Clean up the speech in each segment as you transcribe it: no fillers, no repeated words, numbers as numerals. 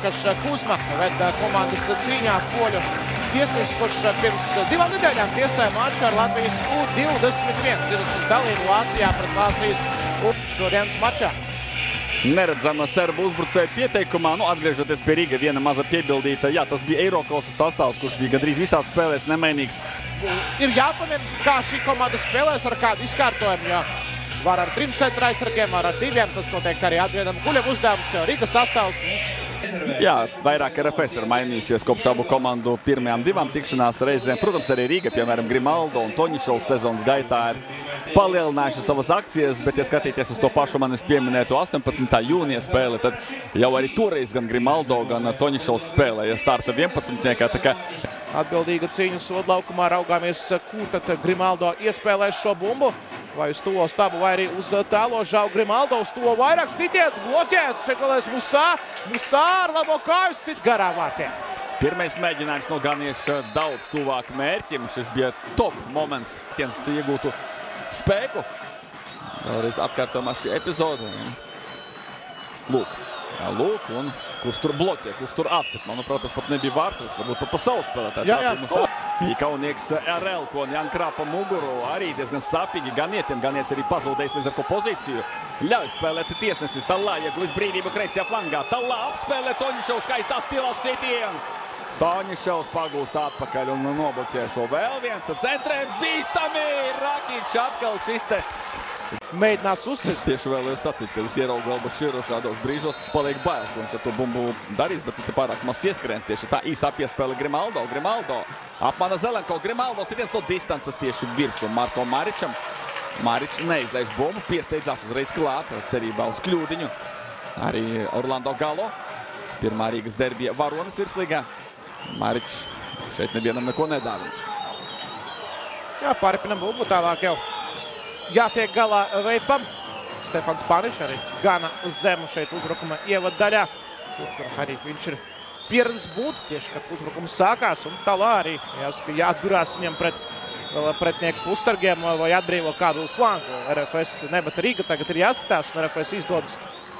Lukas Kuzma ved komandas cīņā poļu tiesnesis, kurš pirms 2 nedēļām tiesāja maču ar Latvijas U21 cīņas dalību Vācijā pret Vācijas šodienas mačā. Neredzama serbu uzbrucēju pieteikumā, atgriežoties pie Rīga, viena maza piebildīta. Jā, tas bija Eirokausa sastāvs, kurš bija gandrīz visās spēlēs nemainīgs. Ir jāpamina, kā šī komanda spēlēs ar kādu izkārtojumu, jo var ar 3 centra aizsargiem, ar 2, tas noteikti arī Adrianam Guļam uzdevums, jo Rīga sastāvs. Jā, vairāk RFS ir mainījusies kopš abu komandu pirmajām 2 tikšanās reizēm. Protams, arī Rīga, piemēram, Grimaldo un Toņišovs sezonas gaitā ir palielinājuši savas akcijas, bet, ja skatīties uz to pašu manis pieminēto 18. jūnija spēli, tad jau arī toreiz gan Grimaldo, gan Toņišovs spēlēja starta 11. Tā kā Atbildīga cīņa sodlaukumā, raugāmies, kur tad Grimaldo iespēlēs šo bumbu. Vai uz to stabu, vai arī uz tālo žau Grimaldo, uz to vairāk sitiets, bloķēts, šekolēs Musā ar labo kāju sit garā vārtiem. Pirmais mēģinājums no ganieša daudz tuvāk mērķim, šis bija top moments, tiens iegūtu spēku. Vēlreiz atkārtojumā šī epizode. Lūk, un kurš tur bloķē, kurš tur atsit. Manuprāt, tas pat nebija Vārtsargs, varbūt pat pasaules spēlētāji. Jā. Kaunieks RL, ko Jan krāpa muguru, arī diezgan sapīgi Ganietim. Ganietis arī pazudējis līdz ar ko pozīciju. Ļauj spēlēt tiesnesis, Talā ieguvis brīvību kreisajā flangā. Talā apspēlē Toņišovs, skaistā stilā sitiens. Toņišovs pagūst atpakaļ un nobloķē šo vēl viens. Centrējums bīstami, Rakičs atkal šis te mēģināts uzsist. Tieši vēlēju sacīt, kad es ieraugu Albašīru šādos brīžos, paliek bail, ko viņš ar to bumbu darīs, bet te pārāk maz ieskrēns. Tieši tā īsā piespēle Grimaldo apmana Zelenko, Grimaldo sitiens no distances tieši virsmu Marko Maričam. Maričs neizlaiž bumbu, piesteidzās uzreiz klāt, cerībā uz kļūdiņu. Arī Orlando Galo, pirmā Rīgas derbija varonis virslīgā. Maričs šeit nevienam neko nedāvina. Jā, pāripinam bumbu, tālāk jau jātiek galā Veipam. Stefans Paničs arī gana uz zemu šeit uzbrukuma ievada daļā. Tur arī viņš ir pieredzis būt tieši, kad uzbrukums sākās. Un tālā arī jāatdurās viņam pret pretnieku pussargiem vai atbrīvo kādu flanku. RFS nebata Rīga tagad ir jāskatās, un RFS izdodas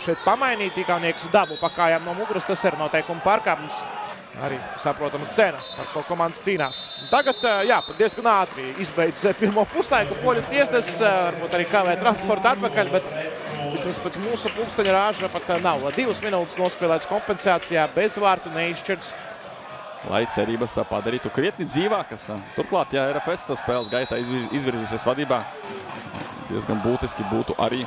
šeit pamainīt. Ikaunieks dabu pa kājām no muguras, tas ir noteikuma pārkāpums. Arī saprotama cena, par ko komandas cīnās. Tagad, diezgan ātri izbeidz pirmo puslaiku poļu tiesnesis, varbūt arī kavē transportu atpakaļ, bet vismaz pēc mūsu pulksteņa rāža pat nav. 2 minūtes nospēlēts kompensācijā, bez vārtu neizšķirts. Lai cerības padarītu krietni dzīvākas. Turklāt, ja RFS spēles gaitā izvirzīsies vadībā, diezgan būtiski būtu arī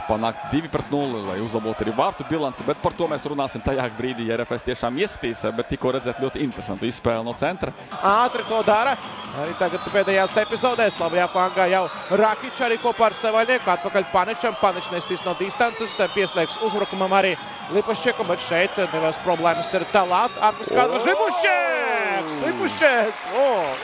panākt 2-0, lai uzlabotu arī vārtu bilanci, bet par to mēs runāsim tajā brīdī, ja RFS tiešām iesitīs, bet tikko redzēt ļoti interesantu izspēli no centra. Ātri to dara. Arī tagad pēdējās epizodēs labajā flangā jau Rakičs arī kopā ar savaļnieku atpakaļ Paničam. Paničs nestīs no distances, pieslēgs uzbrukumam arī Lipušķekam, bet šeit nevēlas problēmas ir Talāt. Ārpus kadras Lipušķeks!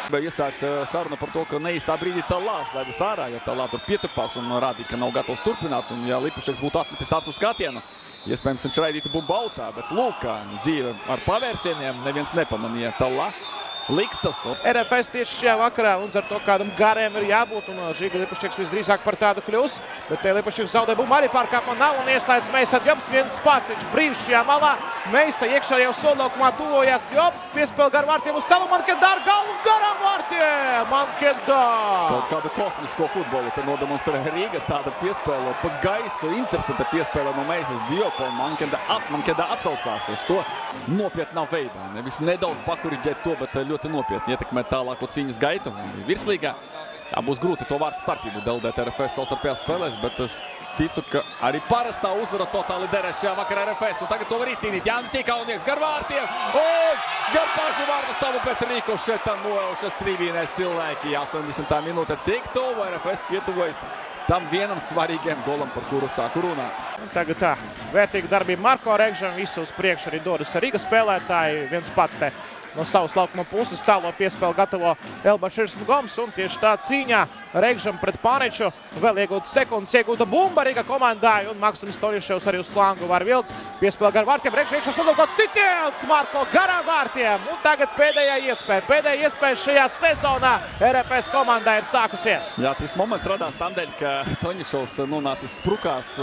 Bija iesākt saruna par to, ka neīstā brīdī Talā slēdzas ārā, jo Talā tur pieturpās un rādīja, ka nav gatavs turpināt. Un ja Lipušķeks būtu atmetis acu skatienu, iespējams viņš raidītu bumbu autā, bet lūk, dzīve ar pavērsieniem neviens nepamanīja Talā. Likstas. RFS tieši šajā vakarā, un ar to kādam gariem ir jābūt, un Žiga Lipušķeks visdrīzāk par tādu kļūs, bet Lipušķeks zaudē bumbu arī pārkāpuma nav, un ieslēdz Meisa Djobs, viens pats, viņš brīvs šajā malā. Meisa iekšā jau sodlaukumā tuvojās Djobs, piespēl gar vārtiem uz talu, Mankedār galvu garām vārtiem, Mankedār! Kaut kādu kosmisko futbolu te nodemonstrē Rīga, tāda piespēle pa gaisu, interesanta piespēle no Meisas Djopa, un Mankedār atsaucās uz to nopietnā veidā, nevis nedaudz pakuriģēt to, bet ļoti nopietni ietekmēt tālāko cīņas gaitu virslīgā. Jā, būs grūti to vārtu starpību deldēt RFS savstarpējās spēlēs, bet es ticu, ka arī parastā uzvara totāli derēs šajā vakarā RFS. Un tagad to var izcīnīt Jānis Ikaunieks gar vārtiem un gar pašu vārtu stavu pēc rīkošetam noelšas trīvīnēs cilvēki. 80. minūte, cik tuvu RFS pietuvojas tam vienam svarīgiem golam, par kuru sāku runāt. Tagad tā, vērtīga darbība Marko Regžam, visu uz priekšu arī dodas Rīga spēlētāji, viens pats te no savas laukuma puses tālo piespēli gatavo Elbašīrs un Goms, un tieši tā cīņā Regžam pret Paniču vēl iegūtas sekundes, iegūta bumba Rīga komandai, un Maksims Toņišovs arī uz flangu var vilkt, piespēli gar vārtiem, Regžam iekšā sodlaukumā sitiens, Marko garām vārtiem, un tagad pēdējā iespēja šajā sezonā RFS komandai ir sākusies. Jā, šis moments radās tādēļ, ka Toņišovs nonācis sprukās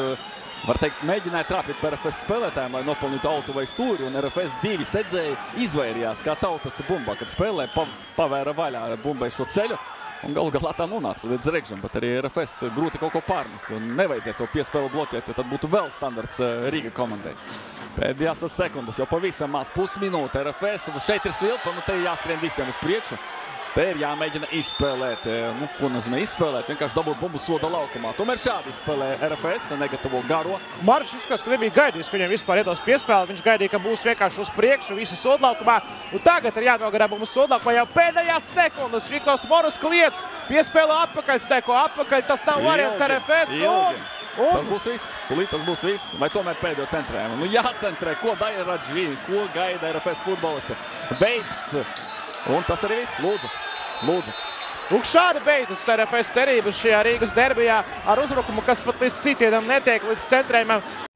var teikt, mēģināja trāpīt par RFS spēlētājiem, lai nopelnītu autu vai stūri, un RFS 2 sedzēji izvairījās, kā tautas bumbā, kad spēlē pavēra vaļā bumbai šo ceļu. Un galu galā tā nonāca līdz Regžam, bet arī RFS grūti kaut ko pārmest. Un nevajadzēja to piespēlu bloķēt, jo tad būtu vēl standarts Rīga komandai. Pēdējās sekundes, jau pavisam maz pusminūte RFS. Šeit ir svilpa, nu te jāskrien visiem uz priekšu. Te ir jāmēģina izspēlēt. Nu, ko nozīmē izspēlēt? Vienkārši dabūt bumbu soda laukumā. Tomēr šādi izspēlē RFS, negatavo garo. Marš izskatās, ka nebija gaidījis, ka viņam vispār iedos piespēli. Viņš gaidīja, ka būs vienkārši uz priekšu, visi sodlaukumā. Un tagad ir jānogarā bumbu sodlaukumā jau pēdējās sekundes. Vikls Moras kliedz, piespēle atpakaļ, seko atpakaļ. Tas nav variants RFS. Tas būs viss, tūlīt tas būs viss. Vai tomēr pēdējo centrējumu? Nu jācentrē, ko dara Radžvī, ko gaida RFS futbolisti. Veips. Un tas arī viss. Lūdzu. Un šādi beidzas RFS cerības šajā Rīgas derbijā ar uzbrukumu, kas pat līdz sitienam netiek, līdz centrējumam.